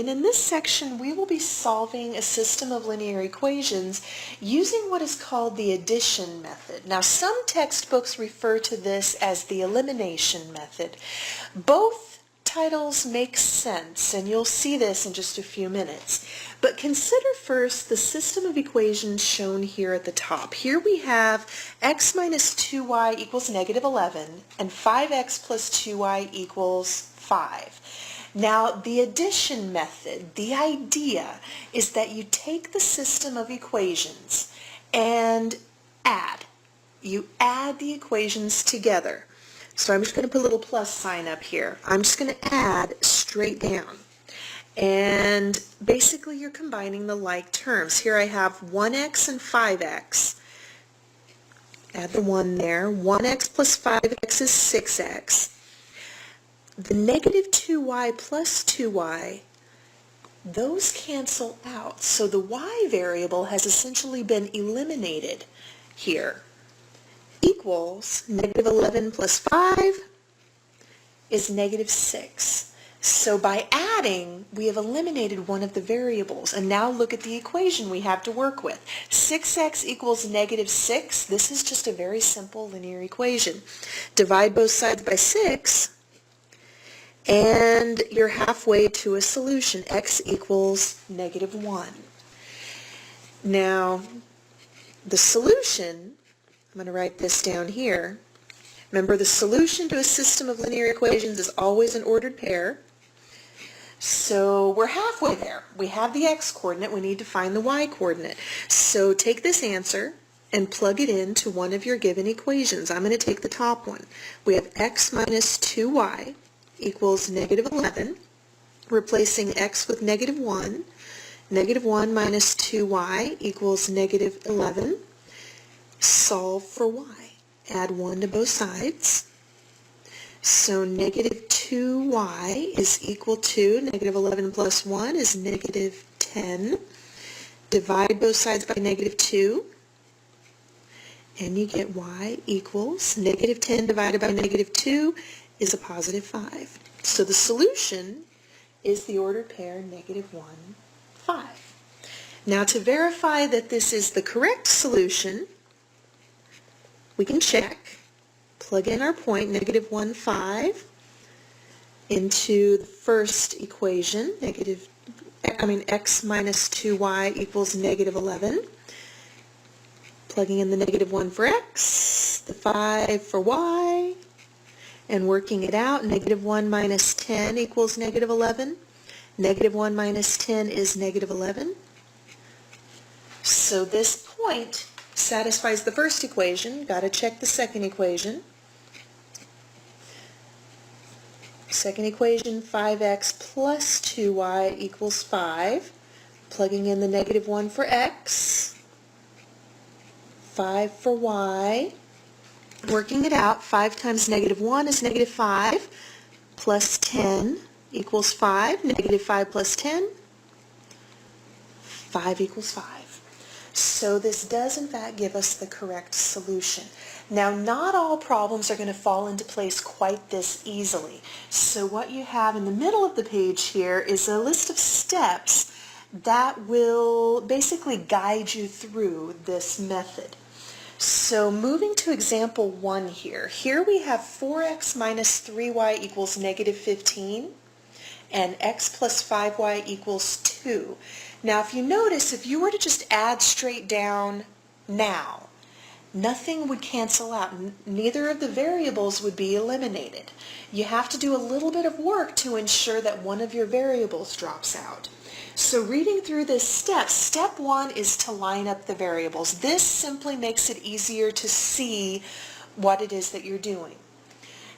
And in this section, we will be solving a system of linear equations using what is called the addition method. Now, some textbooks refer to this as the elimination method. Both titles make sense, and you'll see this in just a few minutes. But consider first the system of equations shown here at the top. Here we have x minus 2y equals negative 11, and 5x plus 2y equals 5. Now, the addition method, the idea is that you take the system of equations and add. You add the equations together. So I'm just going to put a little plus sign up here. I'm just going to add straight down. And basically you're combining the like terms. Here I have 1x and 5x. Add the 1 there. 1x plus 5x is 6x. The negative 2y plus 2y, those cancel out. So the y variable has essentially been eliminated here. Equals negative 11 plus 5 is negative 6. So by adding, we have eliminated one of the variables. And now look at the equation we have to work with. 6x equals negative 6. This is just a very simple linear equation. Divide both sides by 6. And you're halfway to a solution. X equals negative 1. Now, the solution, I'm going to write this down here. Remember, the solution to a system of linear equations is always an ordered pair. So we're halfway there. We have the x coordinate. We need to find the y coordinate. So take this answer and plug it into one of your given equations. I'm going to take the top one. We have x minus 2y equals negative 11, replacing x with negative 1. Negative 1 minus 2y equals negative 11. Solve for y. Add 1 to both sides. So negative 2y is equal to negative 11 plus 1 is negative 10. Divide both sides by negative 2. And you get y equals negative 10 divided by negative 2 is a positive 5. So the solution is the ordered pair negative 1, 5. Now to verify that this is the correct solution, we can check. Plug in our point, negative 1, 5, into the first equation, x minus 2y equals negative 11. Plugging in the negative 1 for x, the 5 for y, and working it out, negative 1 minus 10 equals negative 11. Negative 1 minus 10 is negative 11. So this point satisfies the first equation. Got to check the second equation. Second equation, 5x plus 2y equals 5. Plugging in the negative 1 for x, 5 for y. Working it out, 5 times negative 1 is negative 5, plus 10 equals 5. Negative 5 plus 10, 5 equals 5. So this does in fact give us the correct solution. Now, not all problems are going to fall into place quite this easily. So what you have in the middle of the page here is a list of steps that will basically guide you through this method. So moving to example 1 here. Here we have 4x minus 3y equals negative 15 and x plus 5y equals 2. Now if you notice, if you were to just add straight down now, nothing would cancel out. Neither of the variables would be eliminated. You have to do a little bit of work to ensure that one of your variables drops out. So reading through this step 1 is to line up the variables. This simply makes it easier to see what it is that you're doing.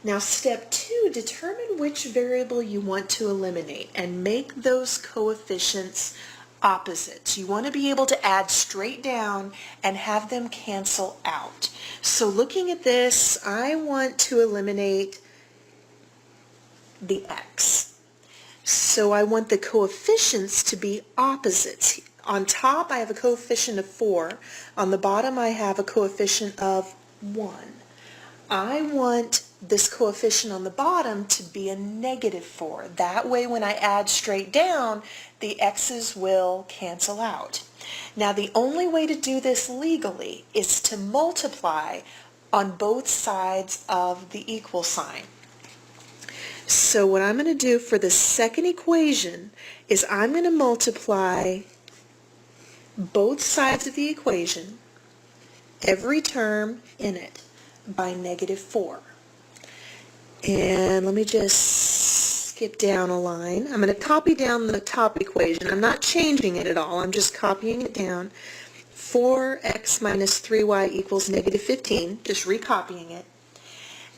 Now step 2, determine which variable you want to eliminate and make those coefficients opposites. You want to be able to add straight down and have them cancel out. So looking at this, I want to eliminate the x. So I want the coefficients to be opposites. On top I have a coefficient of 4. On the bottom I have a coefficient of 1. I want this coefficient on the bottom to be a -4. That way when I add straight down, the x's will cancel out. Now the only way to do this legally is to multiply on both sides of the equal sign. So what I'm going to do for the second equation is I'm going to multiply both sides of the equation, every term in it, by -4. And let me just skip down a line. I'm going to copy down the top equation. I'm not changing it at all. I'm just copying it down. 4x minus 3y equals -15, just recopying it.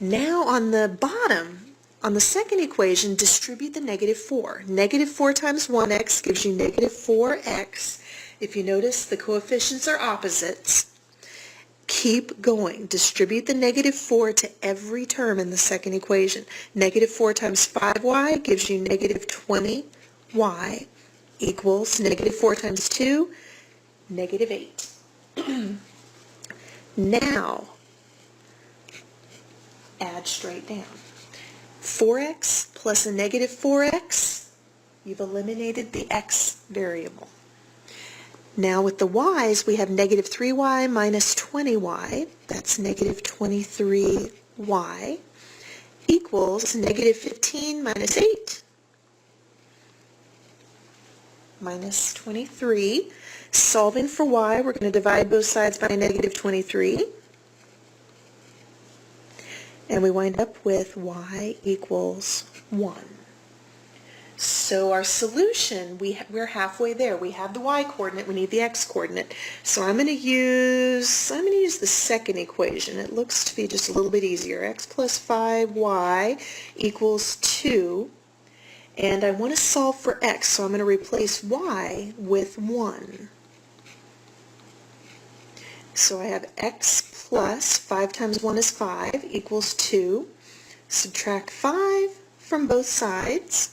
Now on the bottom, on the second equation, distribute the -4. -4 times 1x gives you -4x. If you notice, the coefficients are opposites. Keep going. Distribute the -4 to every term in the second equation. -4 times 5y gives you -20y equals -4 times 2, -8. Now, add straight down. 4x plus a -4x, you've eliminated the x variable. Now with the y's, we have -3y minus 20y, that's -23y, equals -15 minus 8, minus 23. Solving for y, we're going to divide both sides by -23. And we wind up with y equals 1. So our solution, we're halfway there. We have the y-coordinate, we need the x-coordinate. So I'm going to use the second equation. It looks to be just a little bit easier. X plus 5y equals 2. And I want to solve for x, so I'm going to replace y with 1. So I have x plus 5 times 1 is 5 equals 2. Subtract 5 from both sides.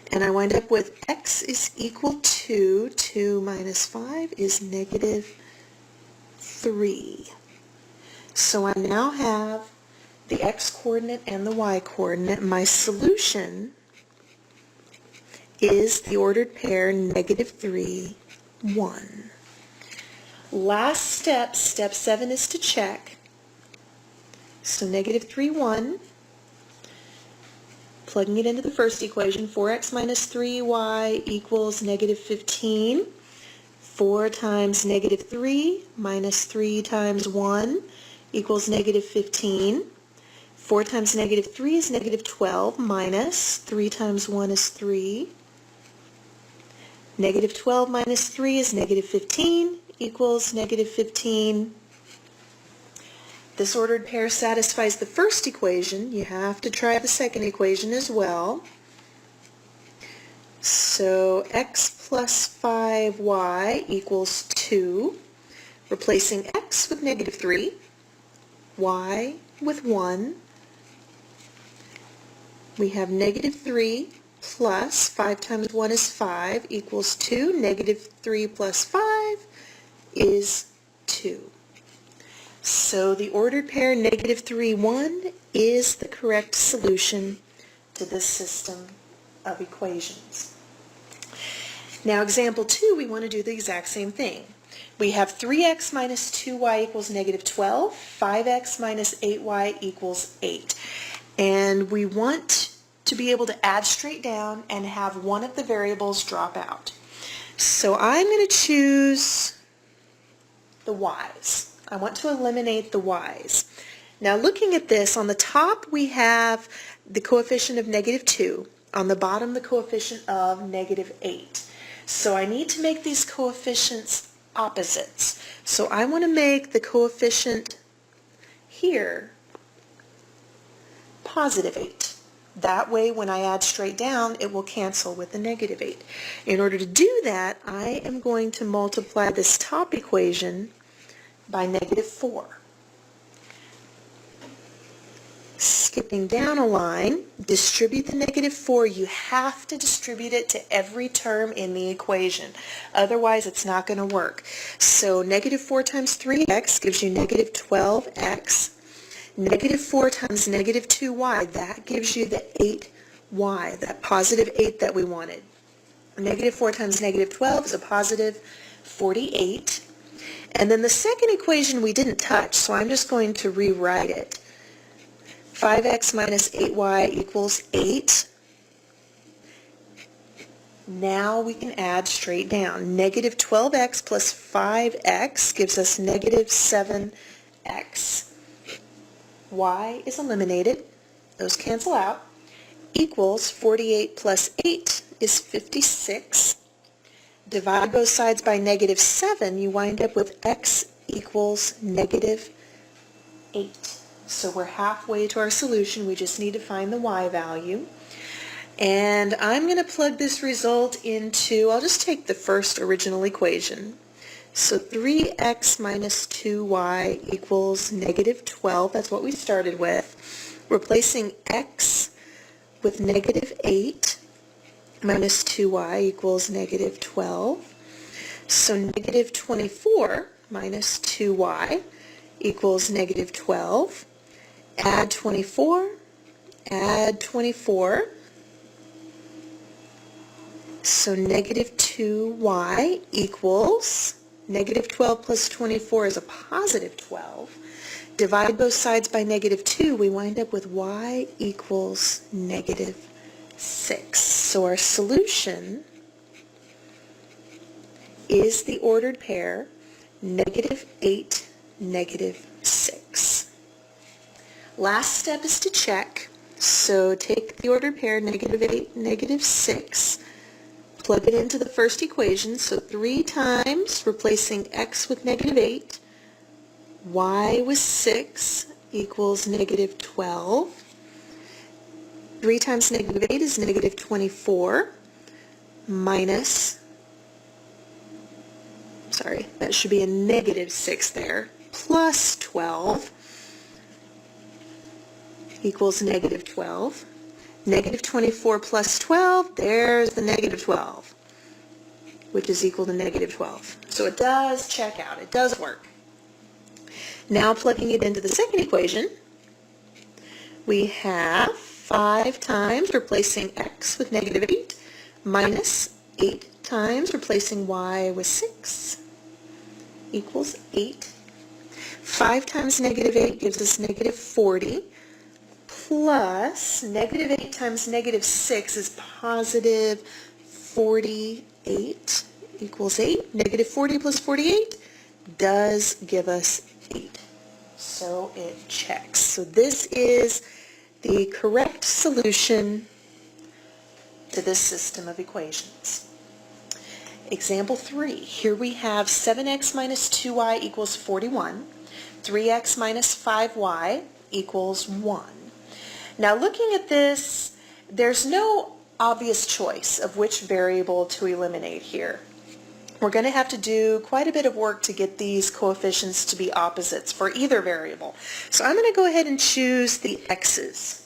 And I wind up with x is equal to 2 minus 5 is -3. So I now have the x-coordinate and the y-coordinate. My solution is the ordered pair -3, 1. Last step, step 7, is to check. So -3, 1. Plugging it into the first equation, 4x minus 3y equals -15. 4 times -3 minus 3 times 1 equals -15. 4 times -3 is -12 minus 3 times 1 is 3. -12 minus 3 is -15 equals -15. This ordered pair satisfies the first equation. You have to try the second equation as well. So x plus 5y equals 2. Replacing x with -3, y with 1. We have -3 plus 5 times 1 is 5 equals 2. -3 plus 5 is 2. So the ordered pair -3, 1 is the correct solution to this system of equations. Now example 2, we want to do the exact same thing. We have 3x minus 2y equals -12, 5x minus 8y equals 8. And we want to be able to add straight down and have one of the variables drop out. So I'm going to choose the y's. I want to eliminate the y's. Now looking at this, on the top we have the coefficient of -2. On the bottom the coefficient of -8. So I need to make these coefficients opposites. So I want to make the coefficient here +8. That way when I add straight down it will cancel with the -8. In order to do that, I am going to multiply this top equation by -4. Skipping down a line, distribute the -4. You have to distribute it to every term in the equation. Otherwise, it's not going to work. So -4 times 3x gives you -12x. Negative 4 times negative 2y, that gives you the 8y, that positive 8 that we wanted. Negative 4 times negative 12 is a positive 48. And then the second equation we didn't touch, so I'm just going to rewrite it. 5x minus 8y equals 8. Now we can add straight down. Negative 12x plus 5x gives us negative 7x. Y is eliminated. Those cancel out. Equals 48 plus 8 is 56. Divide both sides by negative 7, you wind up with x equals negative 8. So we're halfway to our solution. We just need to find the y value. And I'm going to plug this result into, I'll just take the first original equation. So 3x minus 2y equals negative 12. That's what we started with. Replacing x with negative 8 minus 2y equals negative 12. So negative 24 minus 2y equals negative 12. Add 24, add 24. So negative 2y equals negative 12 plus 24 is a positive 12. Divide both sides by negative 2, we wind up with y equals negative 6. So our solution is the ordered pair negative 8, negative 6. Last step is to check. So take the ordered pair negative 8, negative 6. Plug it into the first equation, so 3 times, replacing x with negative 8, y with 6 equals negative 12. 3 times negative 8 is negative 24, minus, that should be a negative 6 there, plus 12 equals negative 12. Negative 24 plus 12, there's the negative 12, which is equal to negative 12. So it does check out. It does work. Now plugging it into the second equation, we have 5 times replacing x with negative 8 minus 8 times replacing y with 6 equals 8. 5 times negative 8 gives us negative 40. Plus negative 8 times negative 6 is positive 48 equals 8. Negative 40 plus 48 does give us 8. So it checks. So this is the correct solution to this system of equations. Example 3. Here we have 7x minus 2y equals 41. 3x minus 5y equals 1. Now looking at this, there's no obvious choice of which variable to eliminate here. We're going to have to do quite a bit of work to get these coefficients to be opposites for either variable. So I'm going to go ahead and choose the x's.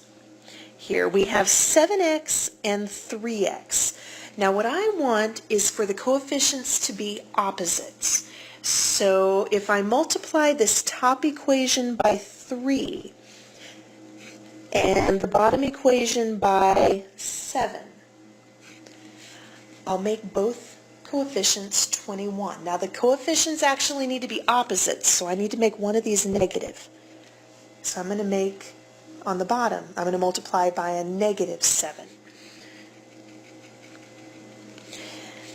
Here we have 7x and 3x. Now what I want is for the coefficients to be opposites. So if I multiply this top equation by 3, and the bottom equation by 7, I'll make both coefficients 21. Now the coefficients actually need to be opposites, so I need to make one of these negative. So I'm going to make, on the bottom, I'm going to multiply by a negative 7.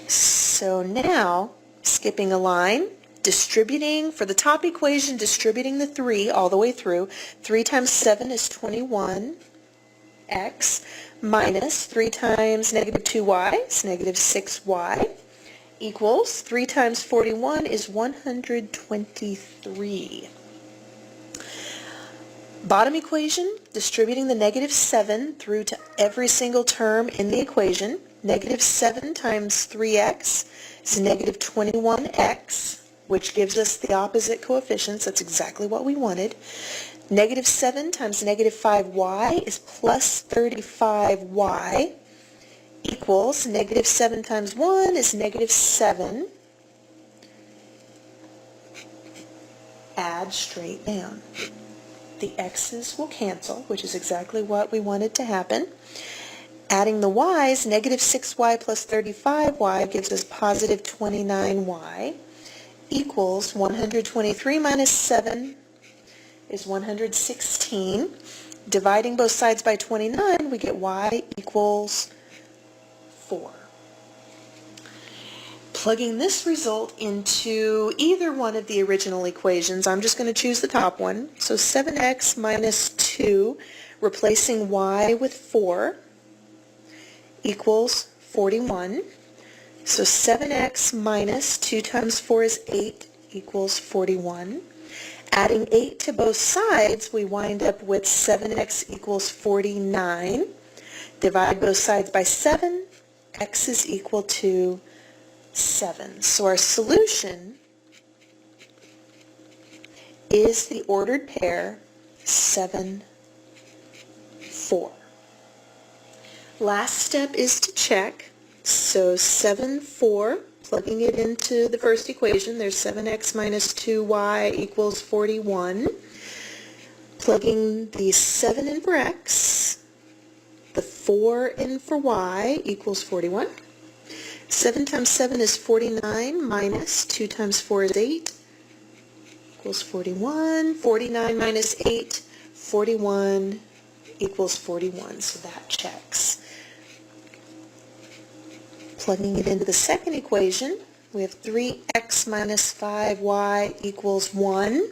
So now, skipping a line, distributing, for the top equation, distributing the 3 all the way through. 3 times 7 is 21x, minus 3 times negative 2y is negative 6y, equals 3 times 41 is 123. Bottom equation, distributing the negative 7 through to every single term in the equation. Negative 7 times 3x is negative 21x, which gives us the opposite coefficients. That's exactly what we wanted. Negative 7 times negative 5y is plus 35y, equals negative 7 times 1 is negative 7. Add straight down. The x's will cancel, which is exactly what we wanted to happen. Adding the y's, negative 6y plus 35y gives us positive 29y equals 123 minus 7 is 116. Dividing both sides by 29, we get y equals 4. Plugging this result into either one of the original equations, I'm just going to choose the top one. So 7x minus 2, replacing y with 4, equals 41. So 7x minus 2 times 4 is 8 equals 41. Adding 8 to both sides, we wind up with 7x equals 49. Divide both sides by 7, x is equal to 7. So our solution is the ordered pair 7, 4. Last step is to check. So 7, 4, plugging it into the first equation, there's 7x minus 2y equals 41. Plugging the 7 in for x, the 4 in for y equals 41. 7 times 7 is 49 minus 2 times 4 is 8 equals 41. 49 minus 8, 41 equals 41, so that checks. Plugging it into the second equation, we have 3x minus 5y equals 1.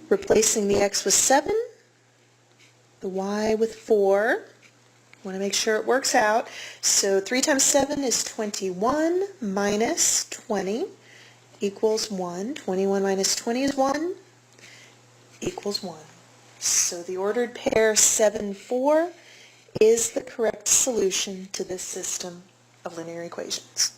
Replacing the x with 7, the y with 4. Want to make sure it works out. So 3 times 7 is 21 minus 20 equals 1. 21 minus 20 is 1 equals 1. So the ordered pair 7, 4 is the correct solution to this system of linear equations.